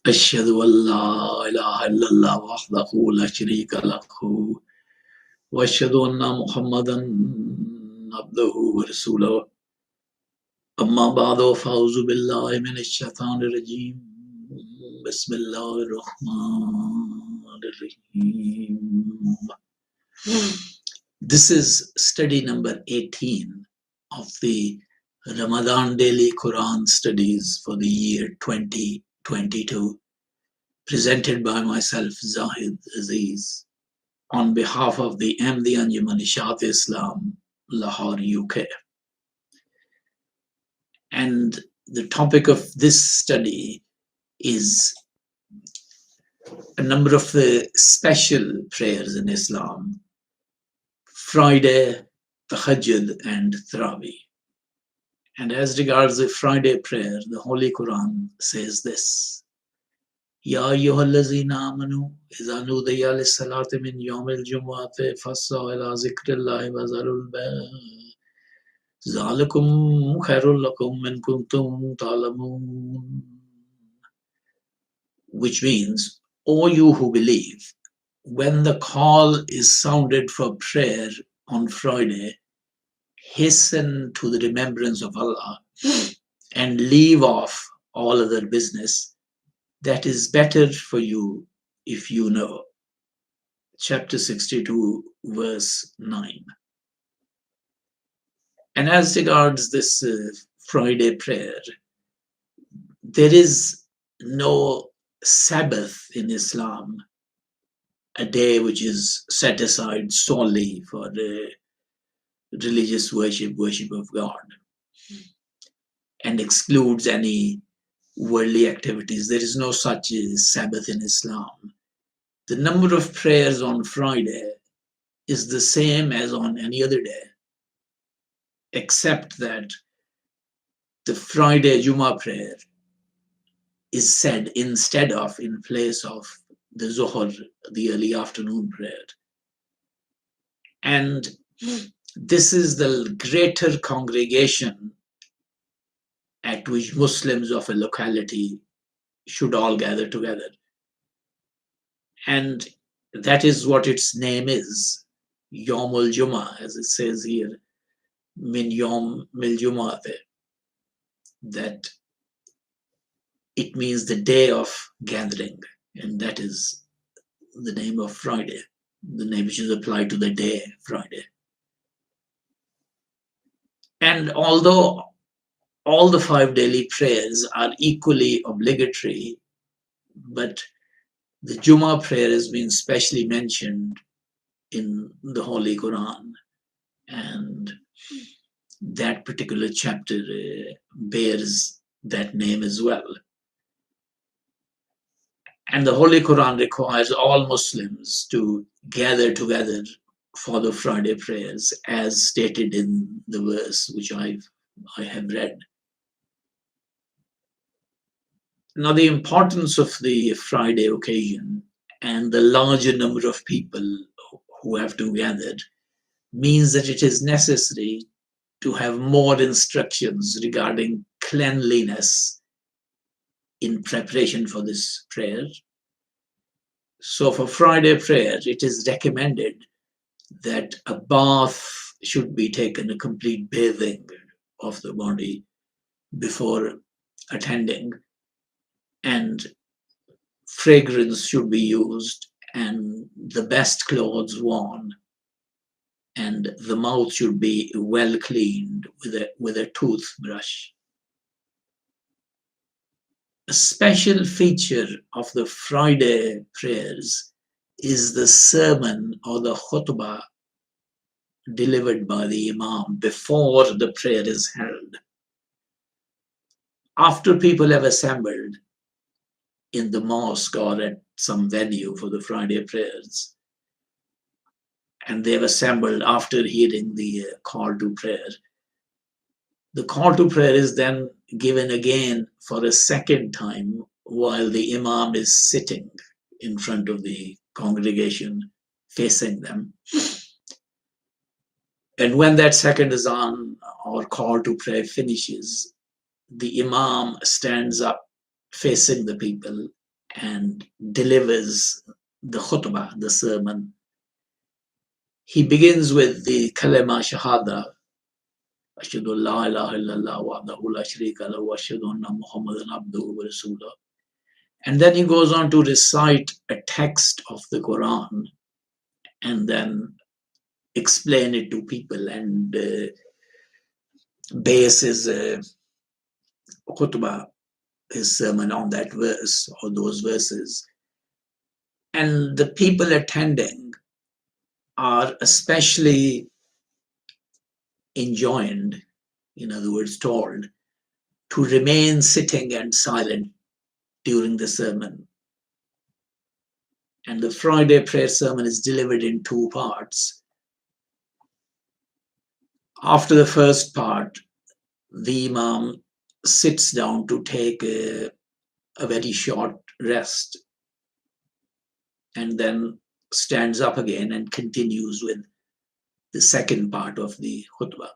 أشهد أن لا إله إلا الله وحده لا شريك له وأشهد أن محمدا عبده ورسوله أما بعد فأعوذ بالله من الشيطان الرجيم بسم الله الرحمن الرحيم. This is study number 18 of the Ramadan Daily Quran Studies for the year 2022, presented by myself, Zahid Aziz, on behalf of the Ahmadi Anjuman Islam, Lahore, UK. And the topic of this study is a number of the special prayers in Islam: Friday, Tahajjud, and Taraweeh. And as regards the Friday prayer, the Holy Quran says this: Ya ayyuhallazina amanu idha nudiya lis-salati min yawmil jumu'ati fas'au ila zikrillahi wa zarul bay' zalikum khairul lakum in kuntum ta'lamun. Which means, O you who believe, when the call is sounded for prayer on Friday, hasten to the remembrance of Allah and leave off all other business. That is better for you if you know. Chapter 62, verse 9. And as regards this Friday prayer, there is no Sabbath in Islam, a day which is set aside solely for the religious worship of God, and excludes any worldly activities. There is no such Sabbath in Islam. The number of prayers on Friday is the same as on any other day, except that the Friday Jummah prayer is said instead of, in place of, the Zuhr, the early afternoon prayer. And this is the greater congregation at which Muslims of a locality should all gather together. And that is what its name is, Yawmul Jummah, as it says here, Min Yawm Mil Jum'ate, that it means the day of gathering, and that is the name of Friday, the name which is applied to the day Friday. And although all the 5 daily prayers are equally obligatory, but the Jummah prayer has been specially mentioned in the Holy Quran, and that particular chapter bears that name as well. And the Holy Quran requires all Muslims to gather together for the Friday prayers, as stated in the verse which I have read. Now, the importance of the Friday occasion and the larger number of people who have to gather means that it is necessary to have more instructions regarding cleanliness in preparation for this prayer. So for Friday prayer, it is recommended that a bath should be taken, a complete bathing of the body before attending, and fragrance should be used, and the best clothes worn, and the mouth should be well cleaned with a toothbrush. A special feature of the Friday prayers is the sermon or the khutbah delivered by the Imam before the prayer is held. After people have assembled in the mosque or at some venue for the Friday prayers, and they've assembled after hearing the call to prayer, the call to prayer is then given again for a second time while the Imam is sitting in front of the congregation, facing them. And when that second azan or call to prayer finishes, the Imam stands up facing the people and delivers the khutbah, the sermon, he begins with the kalima shahada, ashhadu an la ilaha illallah wahdahu la sharika lahu wa ashhadu anna muhammadan abduhu wa rasuluh. And then he goes on to recite a text of the Quran and then explain it to people and base his khutbah, his sermon, on that verse or those verses. And the people attending are especially enjoined, in other words, told, to remain sitting and silent during the sermon. And the Friday prayer sermon is delivered in two parts. After the first part, the Imam sits down to take a very short rest and then stands up again and continues with the second part of the khutbah.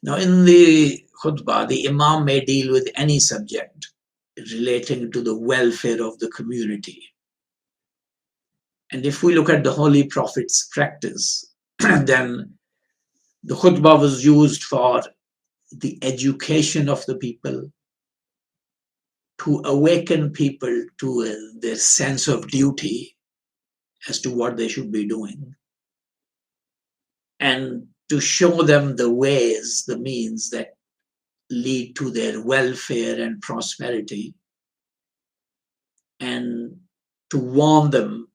Now, in the khutbah, the Imam may deal with any subject relating to the welfare of the community. And if we look at the Holy Prophet's practice, then the khutbah was used for the education of the people, to awaken people to their sense of duty as to what they should be doing, and to show them the ways, the means that lead to their welfare and prosperity, and to warn them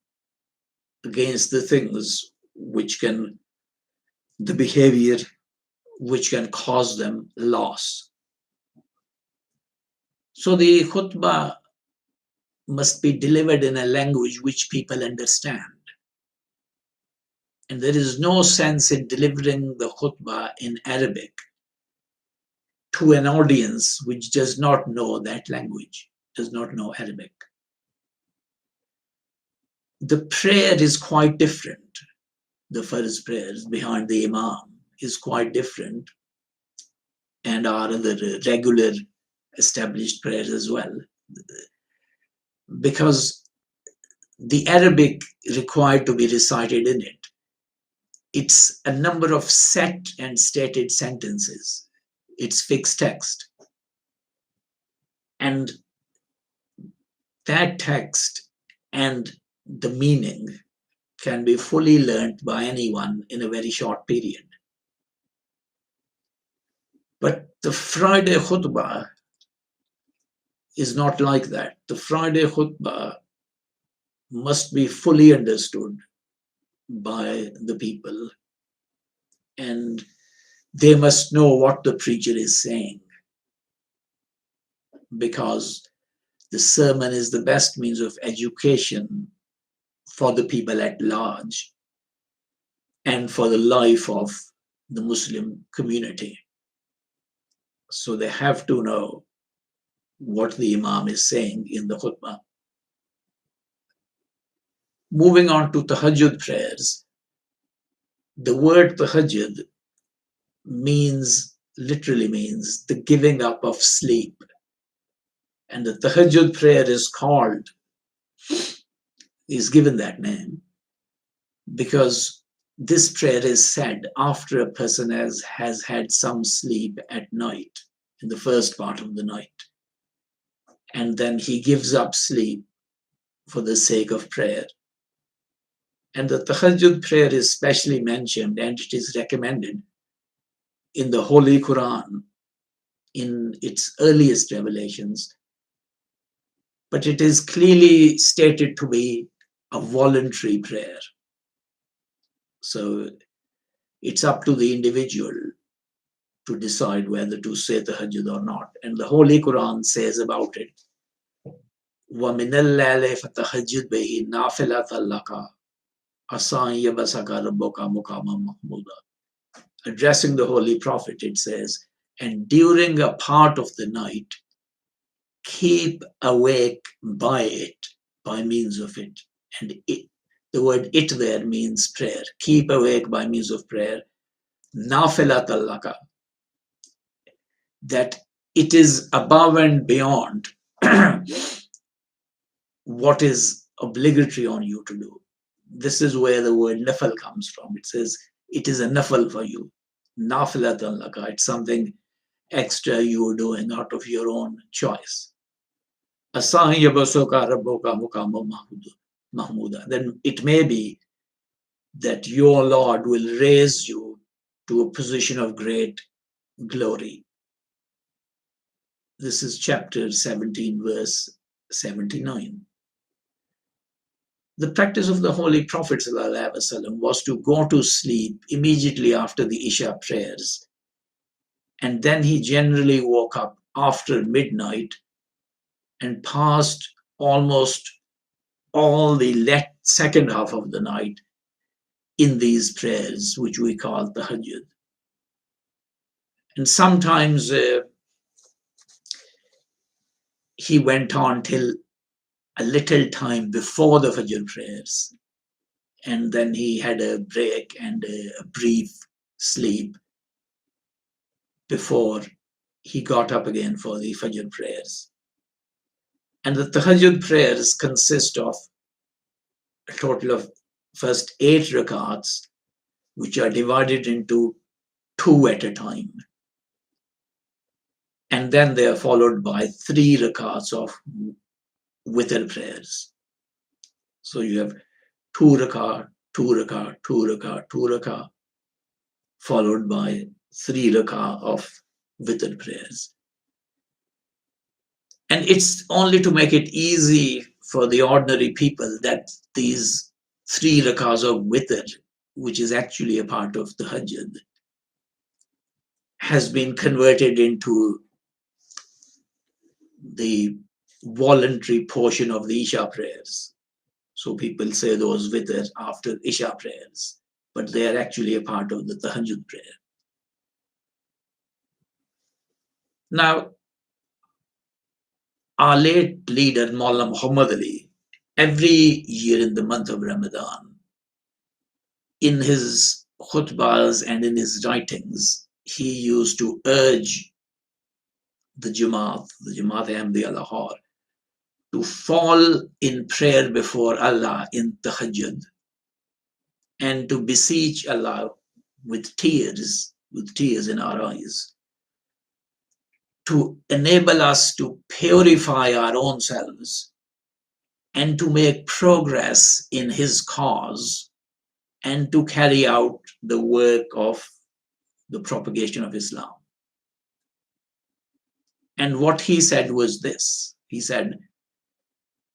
against the things which can, the behavior which can cause them loss. So the khutbah must be delivered in a language which people understand. And there is no sense in delivering the khutbah in Arabic to an audience which does not know that language, does not know Arabic. The prayer is quite different. The first prayers behind the Imam is quite different, and are other regular established prayers as well, because the Arabic required to be recited in it, it's a number of set and stated sentences. It's fixed text. And that text and the meaning can be fully learnt by anyone in a very short period. But the Friday khutbah is not like that. The Friday khutbah must be fully understood by the people, and they must know what the preacher is saying, because the sermon is the best means of education for the people at large and for the life of the Muslim community. So they have to know what the Imam is saying in the khutbah. Moving on to tahajjud prayers, the word tahajjud literally means the giving up of sleep. And the tahajjud prayer is given that name because this prayer is said after a person has had some sleep at night, in the first part of the night, and then he gives up sleep for the sake of prayer. And the tahajjud prayer is specially mentioned, and it is recommended in the Holy Quran in its earliest revelations, but it is clearly stated to be a voluntary prayer. So it's up to the individual to decide whether to say tahajjud or not. And the Holy Quran says about it, وَمِنَ اللَّيْلِ فَتَهَجَّدْ بِهِ نَافِلَةً لَكَ عَسَىٰ أَن يَبْعَثَكَ رَبُّكَ مَقَامًا مَحْمُودًا. Addressing the Holy Prophet, it says, and during a part of the night, keep awake by it, by means of it. And it, the word it there means prayer. Keep awake by means of prayer. Nafilatan laka. That it is above and beyond what is obligatory on you to do. This is where the word nafal comes from. It says it is a nafal for you. Nafilatan laka. It's something extra you are doing out of your own choice. Asahi yabasoka rabboka mukama mahmuda. Then it may be that your Lord will raise you to a position of great glory. This is chapter 17, verse 79. The practice of the Holy Prophet ﷺ was to go to sleep immediately after the Isha prayers, and then he generally woke up after midnight and passed almost all the second half of the night in these prayers, which we call tahajjud. And sometimes he went on till a little time before the Fajr prayers, and then he had a break and a brief sleep before he got up again for the Fajr prayers. And the Tahajjud prayers consist of a total of first 8 rakats, which are divided into 2 at a time. And then they are followed by 3 rakats of witr prayers. So you have 2 rakat, 2 rakat, 2 rakat, 2 rakat, followed by 3 rakat of witr prayers. And it's only to make it easy for the ordinary people that these 3 rakats of witr, which is actually a part of the tahajjud, has been converted into the voluntary portion of the Isha prayers. So people say those witr after Isha prayers, but they are actually a part of the tahajjud prayer. Now, our late leader, Maulana Muhammad Ali, every year in the month of Ramadan, in his khutbahs and in his writings, he used to urge the Jamaat Ahmadiyya Lahore, to fall in prayer before Allah in tahajjud and to beseech Allah with tears in our eyes, to enable us to purify our own selves and to make progress in his cause and to carry out the work of the propagation of Islam. And what he said was this. He said,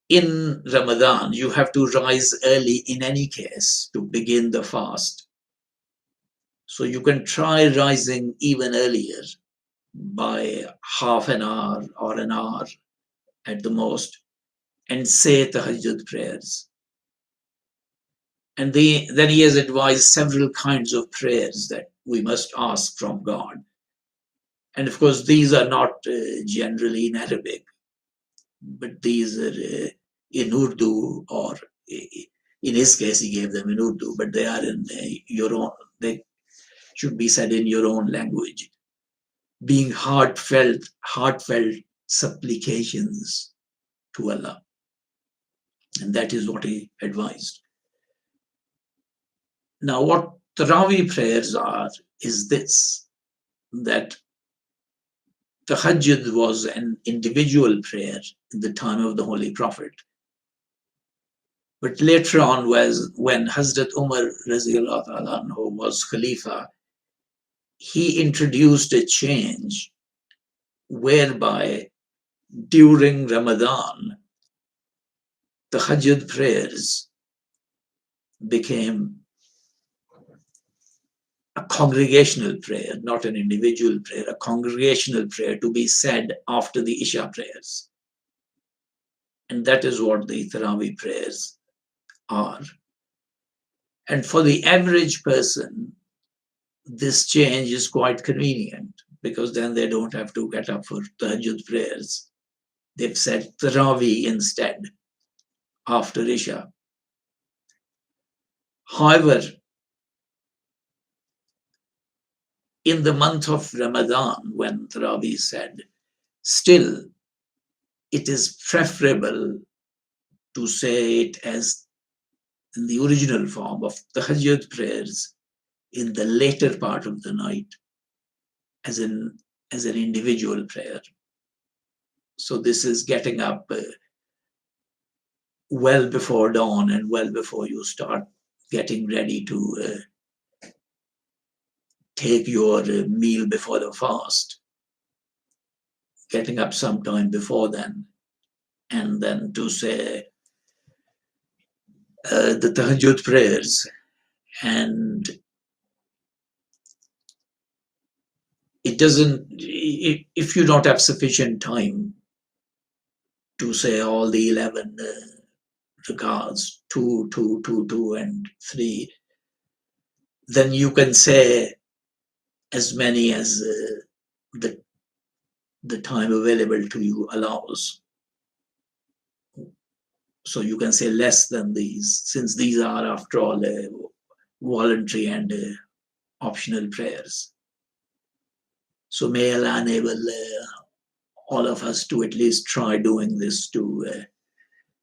in Ramadan, you have to rise early in any case to begin the fast. So you can try rising even earlier by half an hour or an hour at the most and say tahajjud prayers. And then he has advised several kinds of prayers that we must ask from God. And of course, these are not generally in Arabic, but these are in Urdu, or in his case, he gave them in Urdu, but they are in your own, they should be said in your own language, being heartfelt supplications to Allah. And that is what he advised. Now, what Tarawih prayers are is this, that Tahajjud was an individual prayer in the time of the Holy Prophet. But later on, when Hazrat Umar was Khalifa, he introduced a change whereby during Ramadan, Tahajjud prayers became a congregational prayer, not an individual prayer, a congregational prayer to be said after the Isha prayers. And that is what the Tarawih prayers are. And for the average person, this change is quite convenient because then they don't have to get up for Tahajjud prayers. They've said Tarawih instead after Isha. However, in the month of Ramadan, when Tarawih is said, still it is preferable to say it as in the original form of the Tahajjud prayers in the later part of the night as an individual prayer. So this is getting up well before dawn and well before you start getting ready to take your meal before the fast, getting up sometime before then, and then to say the Tahajjud prayers. And it doesn't, if you don't have sufficient time to say all the 11 rakats, 2, 2, 2, 2, and 3, then you can say as many as the time available to you allows. So you can say less than these, since these are, after all, voluntary and optional prayers. So may Allah enable all of us to at least try doing this to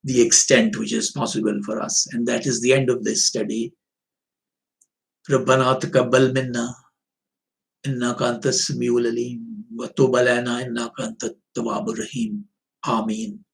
the extent which is possible for us. And that is the end of this study. ربنا تقبل منا إنك أنت السميع العليم وتب علينا إنك أنت التواب الرحيم. آمين.